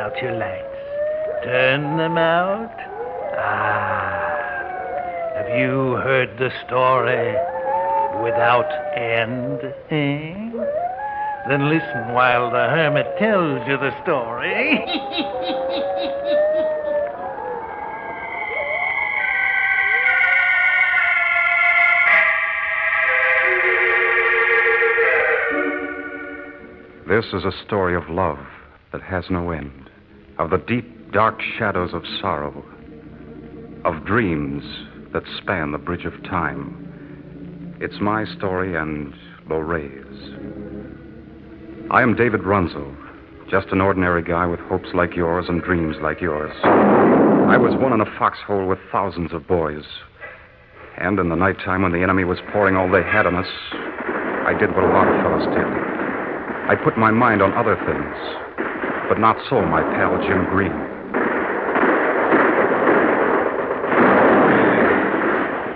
out your lights. Turn them out. Have you heard the story without end? Eh? Then listen while the hermit tells you the story. This is a story of love that has no end, of the deep, dark shadows of sorrow, of dreams that span the bridge of time. It's my story and Lorraine's. I am David Runzel, just an ordinary guy with hopes like yours and dreams like yours. I was one in a foxhole with thousands of boys. And in the nighttime when the enemy was pouring all they had on us, I did what a lot of fellas did. I put my mind on other things, but not so my pal Jim Green.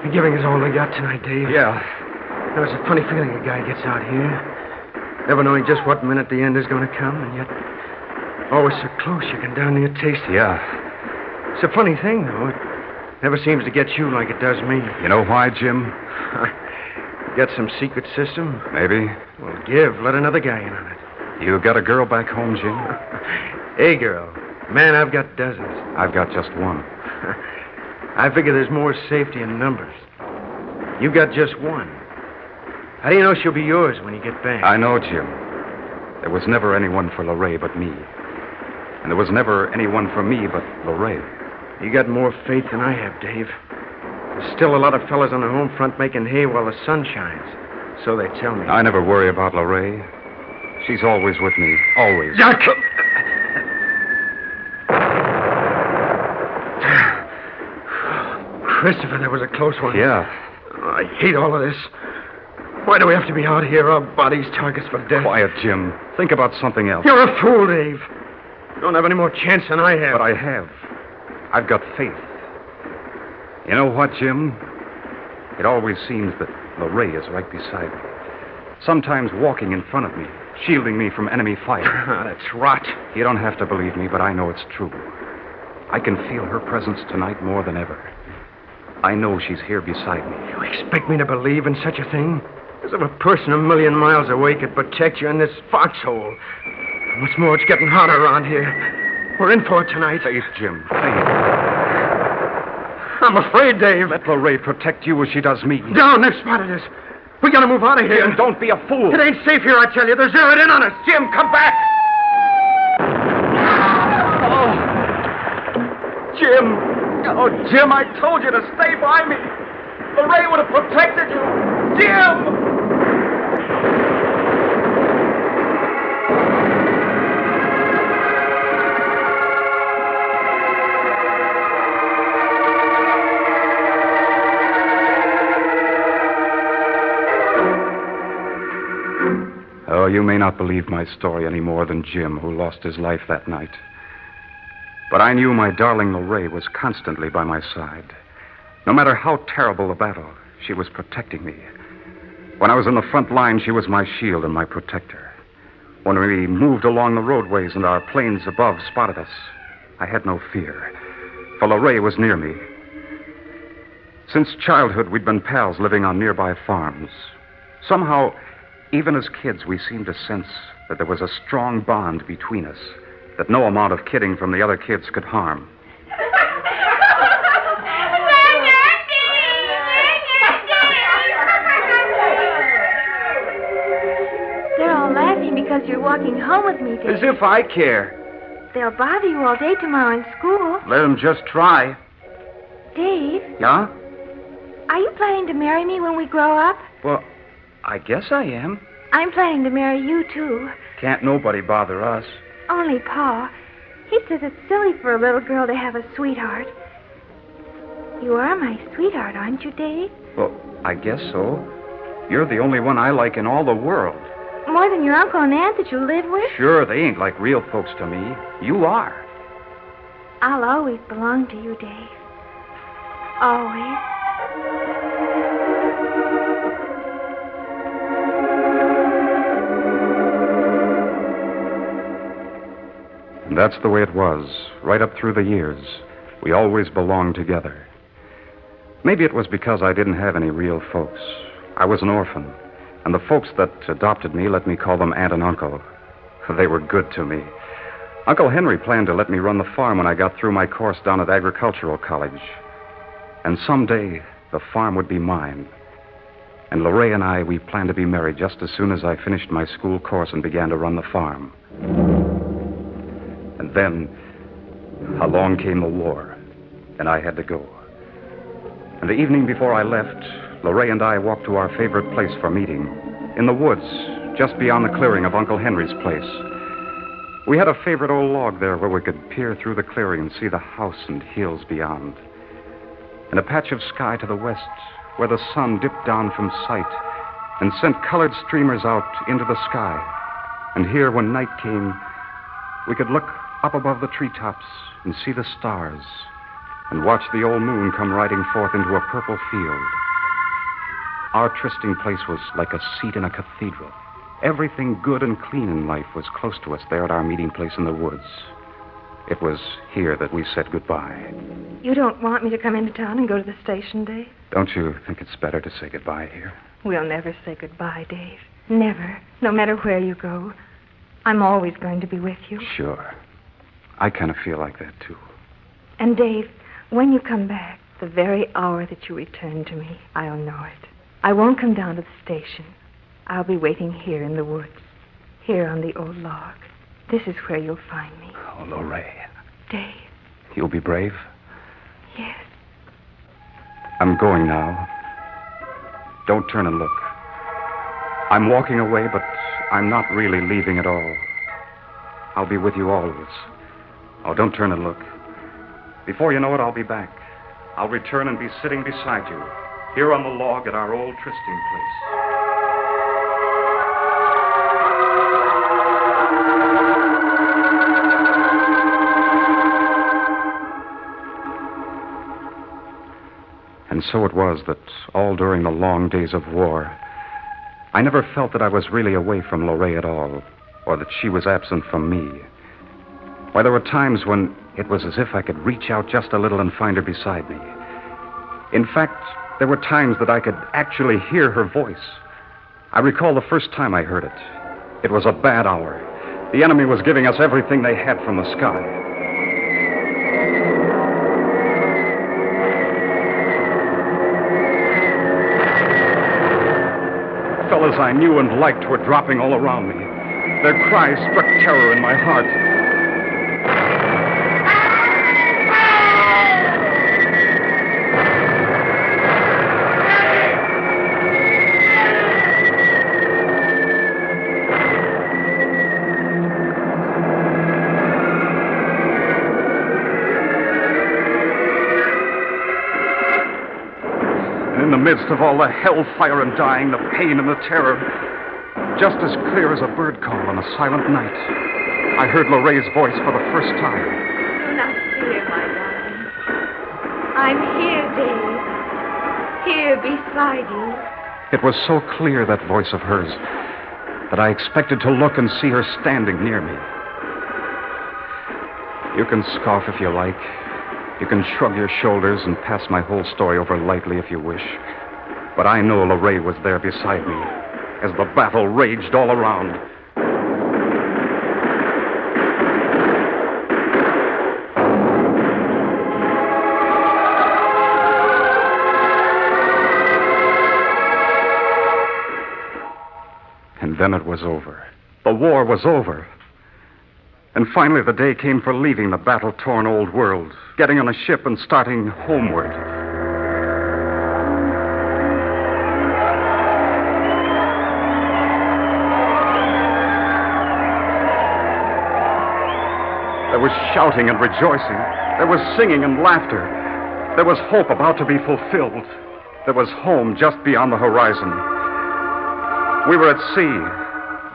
You're giving us all they got tonight, Dave. Yeah. There's a funny feeling a guy gets out here, never knowing just what minute the end is going to come, and yet always so close you can darn near taste it. Yeah. It's a funny thing, though. It never seems to get you like it does me. You know why, Jim? Got some secret system? Maybe. Well, let another guy in on it. You got a girl back home, Jim? Hey, girl. Man, I've got dozens. I've got just one. I figure there's more safety in numbers. You got just one. How do you know she'll be yours when you get back? I know, Jim. There was never anyone for Lorraine but me. And there was never anyone for me but Lorraine. You got more faith than I have, Dave. There's still a lot of fellas on the home front making hay while the sun shines. So they tell me. I never worry about Lorraine. She's always with me. Always. Christopher, that was a close one. Yeah. Oh, I hate all of this. Why do we have to be out here, our bodies targets for death? Quiet, Jim. Think about something else. You're a fool, Dave. You don't have any more chance than I have. But I have. I've got faith. You know what, Jim? It always seems that Lorraine is right beside me. Sometimes walking in front of me, shielding me from enemy fire. That's rot. You don't have to believe me, but I know it's true. I can feel her presence tonight more than ever. I know she's here beside me. You expect me to believe in such a thing? As if a person a million miles away could protect you in this foxhole. What's more, it's getting hotter around here. We're in for it tonight. Faith, Jim. Faith. I'm afraid, Dave. Let Lorraine protect you as she does me. Down, they've spotted us. We gotta move out of here. Jim, don't be a fool. It ain't safe here, I tell you. They're zeroed in on us. Jim, come back! Oh. Jim! Oh, Jim, I told you to stay by me. Lorraine would have protected you. Jim! Oh, you may not believe my story any more than Jim, who lost his life that night. But I knew my darling Lorraine was constantly by my side. No matter how terrible the battle, she was protecting me. When I was in the front line, she was my shield and my protector. When we moved along the roadways and our planes above spotted us, I had no fear, for Lorraine was near me. Since childhood, we'd been pals living on nearby farms. Somehow, even as kids, we seemed to sense that there was a strong bond between us that no amount of kidding from the other kids could harm. They're all laughing because you're walking home with me, Dave. As if I care. They'll bother you all day tomorrow in school. Let them just try. Dave, Yeah? are you planning to marry me when we grow up? Well, I guess I am. I'm planning to marry you, too. Can't nobody bother us. Only Pa. He says it's silly for a little girl to have a sweetheart. You are my sweetheart, aren't you, Dave? Well, I guess so. You're the only one I like in all the world. More than your uncle and aunt that you live with? Sure, they ain't like real folks to me. You are. I'll always belong to you, Dave. Always. And that's the way it was, right up through the years. We always belonged together. Maybe it was because I didn't have any real folks. I was an orphan, and the folks that adopted me let me call them aunt and uncle. They were good to me. Uncle Henry planned to let me run the farm when I got through my course down at agricultural college. And someday, the farm would be mine. And Lorraine and I, we planned to be married just as soon as I finished my school course and began to run the farm. And then, along came the war, and I had to go. And the evening before I left, Lorraine and I walked to our favorite place for meeting, in the woods, just beyond the clearing of Uncle Henry's place. We had a favorite old log there where we could peer through the clearing and see the house and hills beyond. And a patch of sky to the west where the sun dipped down from sight and sent colored streamers out into the sky. And here, when night came, we could look up above the treetops and see the stars and watch the old moon come riding forth into a purple field. Our trysting place was like a seat in a cathedral. Everything good and clean in life was close to us there at our meeting place in the woods. It was here that we said goodbye. You don't want me to come into town and go to the station, Dave? Don't you think it's better to say goodbye here? We'll never say goodbye, Dave. Never. No matter where you go. I'm always going to be with you. Sure. I kind of feel like that, too. And, Dave, when you come back, the very hour that you return to me, I'll know it. I won't come down to the station. I'll be waiting here in the woods, here on the old log. This is where you'll find me. Oh, Lorraine. Dave. You'll be brave? Yes. I'm going now. Don't turn and look. I'm walking away, but I'm not really leaving at all. I'll be with you always. Oh, don't turn and look. Before you know it, I'll be back. I'll return and be sitting beside you, here on the log at our old trysting place. And so it was that all during the long days of war, I never felt that I was really away from Lorraine at all, or that she was absent from me. Why, there were times when it was as if I could reach out just a little and find her beside me. In fact, there were times that I could actually hear her voice. I recall the first time I heard it. It was a bad hour. The enemy was giving us everything they had from the sky. Fellas I knew and liked were dropping all around me. Their cries struck terror in my heart. In the midst of all the hellfire and dying, the pain and the terror, just as clear as a bird call on a silent night, I heard Lorraine's voice for the first time. Do not fear, my darling. I'm here, Dave. Here beside you. It was so clear, that voice of hers, that I expected to look and see her standing near me. You can scoff if you like. You can shrug your shoulders and pass my whole story over lightly if you wish. But I know Lorraine was there beside me as the battle raged all around. And then it was over. The war was over. And finally the day came for leaving the battle-torn old world, getting on a ship and starting homeward. There was shouting and rejoicing. There was singing and laughter. There was hope about to be fulfilled. There was home just beyond the horizon. We were at sea.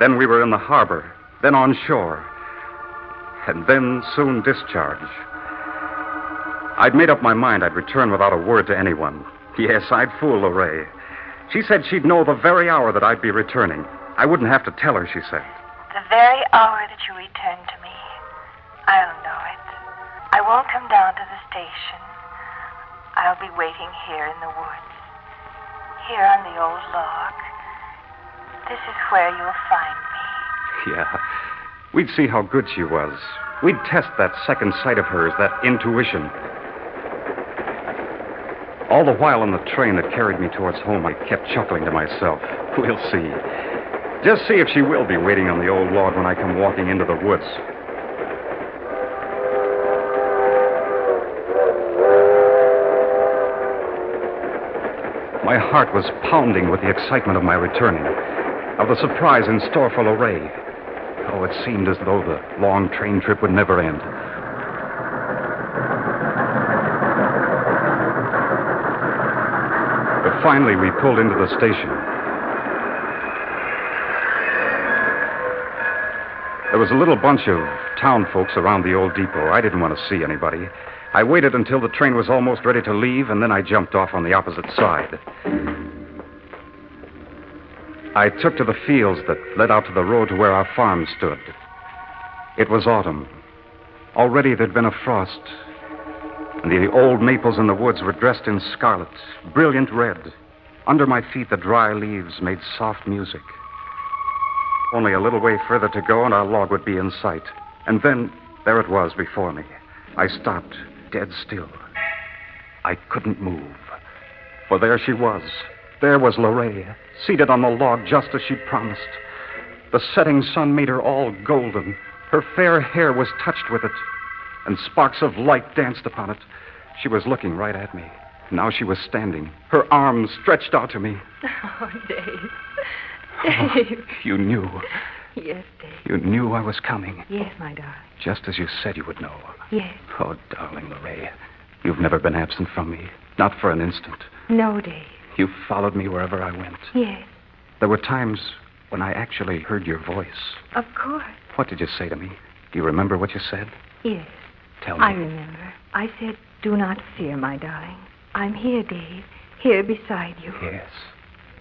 Then we were in the harbor. Then on shore. And then soon discharge. I'd made up my mind I'd return without a word to anyone. Yes, I'd fool Lorraine. She said she'd know the very hour that I'd be returning. I wouldn't have to tell her, she said. The very hour that you return to me, I'll know it. I won't come down to the station. I'll be waiting here in the woods. Here on the old log. This is where you'll find me. Yeah. We'd see how good she was. We'd test that second sight of hers, that intuition. All the while on the train that carried me towards home, I kept chuckling to myself. We'll see. Just see if she will be waiting on the old log when I come walking into the woods. My heart was pounding with the excitement of my returning, of the surprise in store for Lorraine. Oh, it seemed as though the long train trip would never end. But finally, we pulled into the station. There was a little bunch of town folks around the old depot. I didn't want to see anybody. I waited until the train was almost ready to leave, and then I jumped off on the opposite side. I took to the fields that led out to the road to where our farm stood. It was autumn. Already there'd been a frost, and the old maples in the woods were dressed in scarlet, brilliant red. Under my feet, the dry leaves made soft music. Only a little way further to go, and our log would be in sight. And then, there it was before me. I stopped, dead still. I couldn't move. For there she was. There was Lorraine, seated on the log just as she'd promised. The setting sun made her all golden. Her fair hair was touched with it, and sparks of light danced upon it. She was looking right at me. Now she was standing, her arms stretched out to me. Oh, Dave. Dave. Oh, you knew. Yes, Dave. You knew I was coming. Yes, my darling. Just as you said you would know. Yes. Oh, darling Lorraine, you've never been absent from me. Not for an instant. No, Dave. You followed me wherever I went. Yes. There were times when I actually heard your voice. Of course. What did you say to me? Do you remember what you said? Yes. Tell me. I remember. I said, do not fear, my darling. I'm here, Dave. Here beside you. Yes.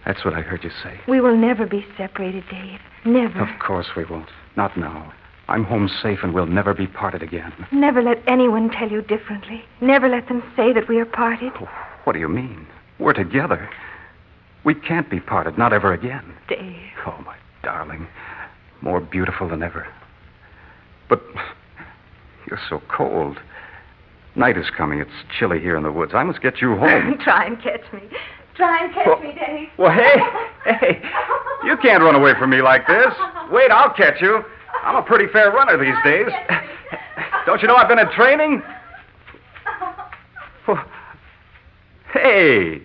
That's what I heard you say. We will never be separated, Dave. Never. Of course we won't. Not now. I'm home safe and we'll never be parted again. Never let anyone tell you differently. Never let them say that we are parted. Oh, what do you mean? We're together. We can't be parted, not ever again. Dave. Oh, my darling. More beautiful than ever. But you're so cold. Night is coming. It's chilly here in the woods. I must get you home. Try and catch me. Try and catch me, Dave. Well, hey. You can't run away from me like this. Wait, I'll catch you. I'm a pretty fair runner these days. Don't you know I've been in training? Well, hey,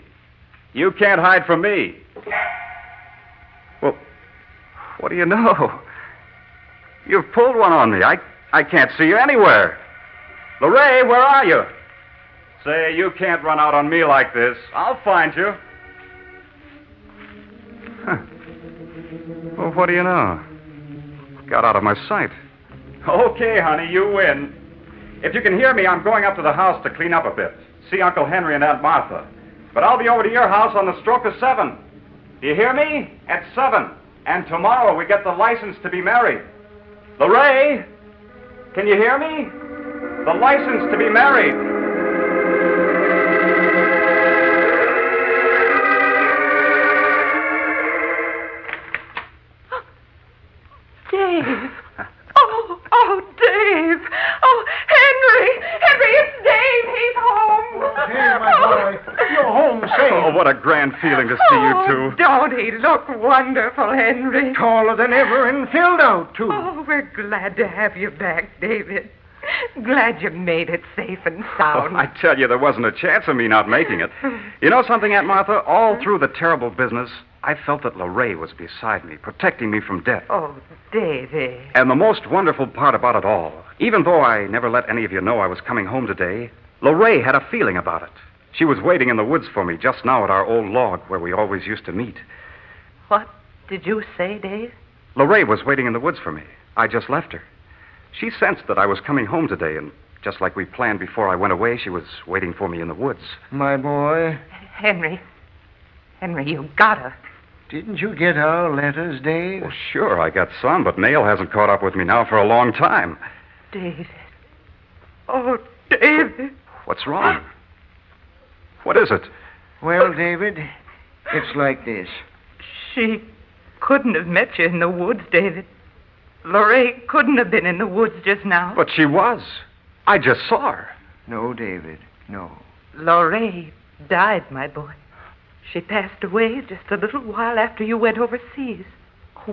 you can't hide from me. Well, what do you know? You've pulled one on me. I can't see you anywhere. Lorraine, where are you? Say, you can't run out on me like this. I'll find you. Huh. Well, what do you know? Got out of my sight. Okay, honey, you win. If you can hear me, I'm going up to the house to clean up a bit. See Uncle Henry and Aunt Martha. But I'll be over to your house on the stroke of 7. Do you hear me? At 7. And tomorrow we get the license to be married. Lorraine, can you hear me? The license to be married. Dave. Oh, Dave. Oh, Henry. Henry, it's Dave. He's home. Here, my boy. You're home safe. Oh, what a grand feeling to see you two. Don't he look wonderful, Henry? Taller than ever and filled out, too. Oh, we're glad to have you back, David. Glad you made it safe and sound. Oh, I tell you, there wasn't a chance of me not making it. You know something, Aunt Martha? All through the terrible business, I felt that Lorraine was beside me, protecting me from death. Oh, David. And the most wonderful part about it all, even though I never let any of you know I was coming home today, Lorraine had a feeling about it. She was waiting in the woods for me just now at our old log where we always used to meet. What did you say, Dave? Lorraine was waiting in the woods for me. I just left her. She sensed that I was coming home today, and just like we planned before I went away, she was waiting for me in the woods. My boy, Henry, you gotta. didn't you get our letters, Dave? Well, sure, I got some, but mail hasn't caught up with me now for a long time. David. Oh, David. What's wrong? What is it? Well, David, it's like this. She couldn't have met you in the woods, David. Lorraine couldn't have been in the woods just now. But she was. I just saw her. No, David, no. Lorraine died, my boy. She passed away just a little while after you went overseas.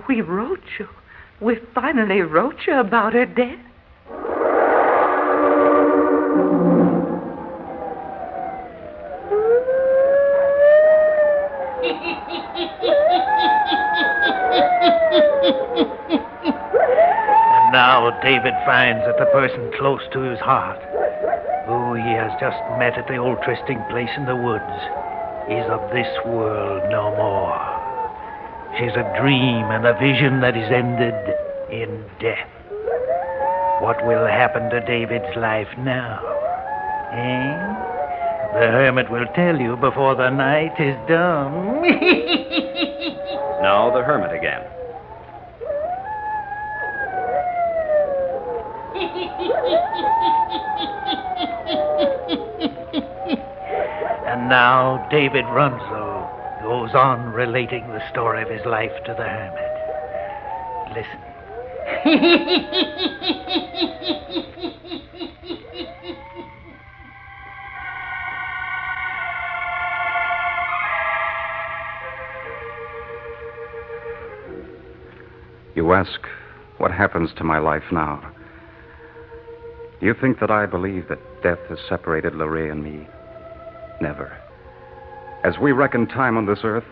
We wrote you. We finally wrote you about her death. And now David finds that the person close to his heart, who he has just met at the old trysting place in the woods, is of this world no more. She's a dream and a vision that is ended in death. What will happen to David's life now? The hermit will tell you before the night is done. Now the hermit again. And now David Runzel goes on relating the story of his life to the hermit. Listen. You ask, what happens to my life now? You think that I believe that death has separated Lorraine and me? Never. As we reckon time on this earth,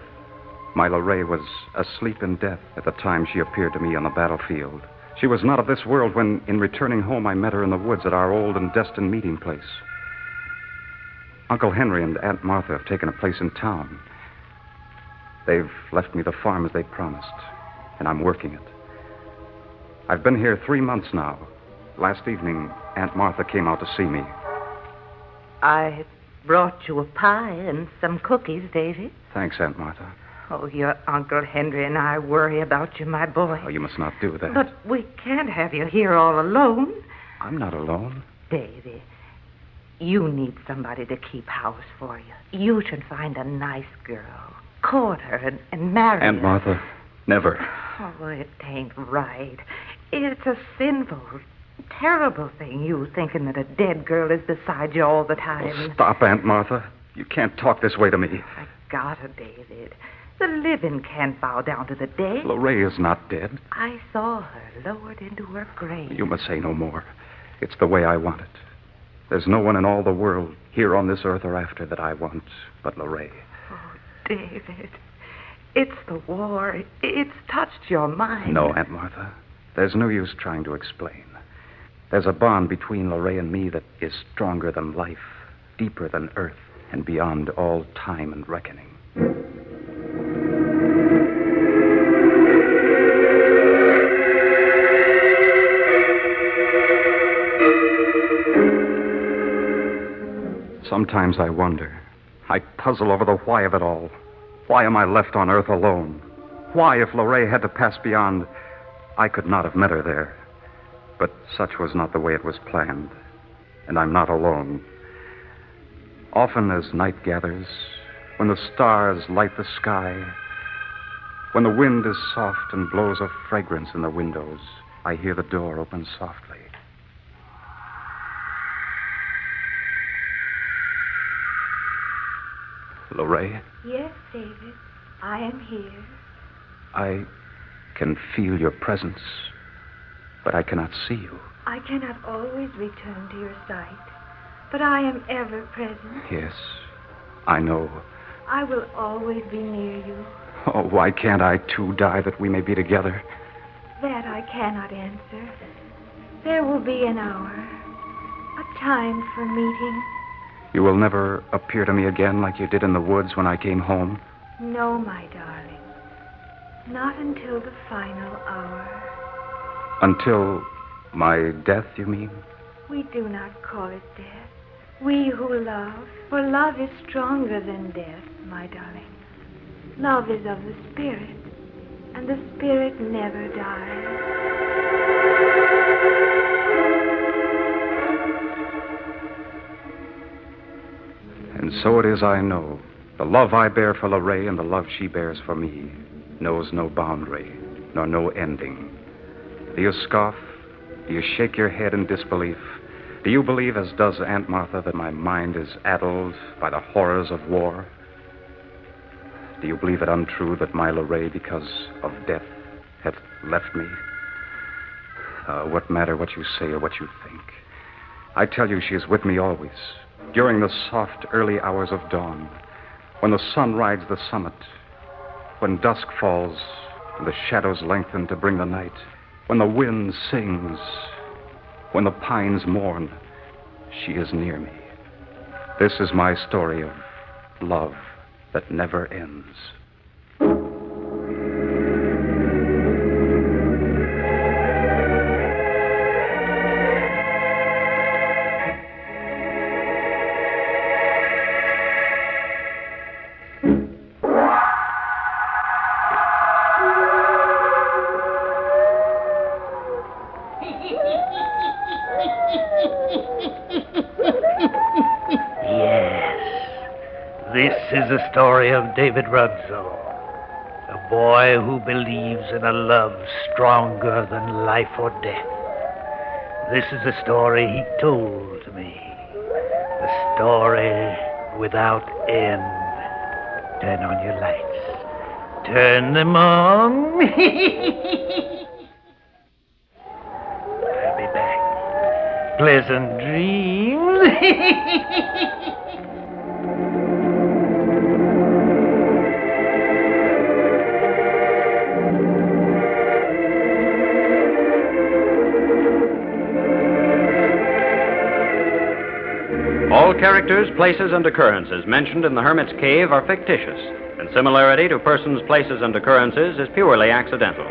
my Lorraine was asleep in death at the time she appeared to me on the battlefield. She was not of this world when, in returning home, I met her in the woods at our old and destined meeting place. Uncle Henry and Aunt Martha have taken a place in town. They've left me the farm as they promised, and I'm working it. I've been here 3 months now. Last evening, Aunt Martha came out to see me. I brought you a pie and some cookies, David. Thanks, Aunt Martha. Oh, your Uncle Henry and I worry about you, my boy. Oh, you must not do that. But we can't have you here all alone. I'm not alone. Davy, you need somebody to keep house for you. You should find a nice girl, court her, and marry her. Aunt Martha, never. Oh, it ain't right. It's a sinful, terrible thing, you thinking that a dead girl is beside you all the time. Oh, stop, Aunt Martha. You can't talk this way to me. I gotta, David. The living can't bow down to the dead. Lorraine is not dead. I saw her lowered into her grave. You must say no more. It's the way I want it. There's no one in all the world, here on this earth or after, that I want but Lorraine. Oh, David. It's the war. It's touched your mind. No, Aunt Martha. There's no use trying to explain. There's a bond between Lorraine and me that is stronger than life, deeper than earth, and beyond all time and reckoning. Sometimes I wonder. I puzzle over the why of it all. Why am I left on earth alone? Why, if Lorraine had to pass beyond, I could not have met her there. But such was not the way it was planned. And I'm not alone. Often as night gathers, when the stars light the sky, when the wind is soft and blows a fragrance in the windows, I hear the door open softly. Lorraine? Yes, David. I am here. I can feel your presence, but I cannot see you. I cannot always return to your sight, but I am ever present. Yes, I know. I will always be near you. Oh, why can't I, too, die that we may be together? That I cannot answer. There will be an hour, a time for meeting. You will never appear to me again like you did in the woods when I came home? No, my darling. Not until the final hour. Until my death, you mean? We do not call it death. We who love, for love is stronger than death, my darling. Love is of the spirit, and the spirit never dies. And so it is I know. The love I bear for Lorraine and the love she bears for me knows no boundary, nor no ending. Do you scoff? Do you shake your head in disbelief? Do you believe, as does Aunt Martha, that my mind is addled by the horrors of war? Do you believe it untrue that my Lorraine, because of death, hath left me? What matter what you say or what you think? I tell you she is with me always, during the soft early hours of dawn, when the sun rides the summit, when dusk falls and the shadows lengthen to bring the night, when the wind sings, when the pines mourn, she is near me. This is my story of love that never ends. This is the story of David Rudzo, a boy who believes in a love stronger than life or death. This is the story he told me, a story without end. Turn on your lights. Turn them on. I'll be back. Pleasant dreams. All characters, places, and occurrences mentioned in the Hermit's cave are fictitious, and similarity to persons, places, and occurrences is purely accidental.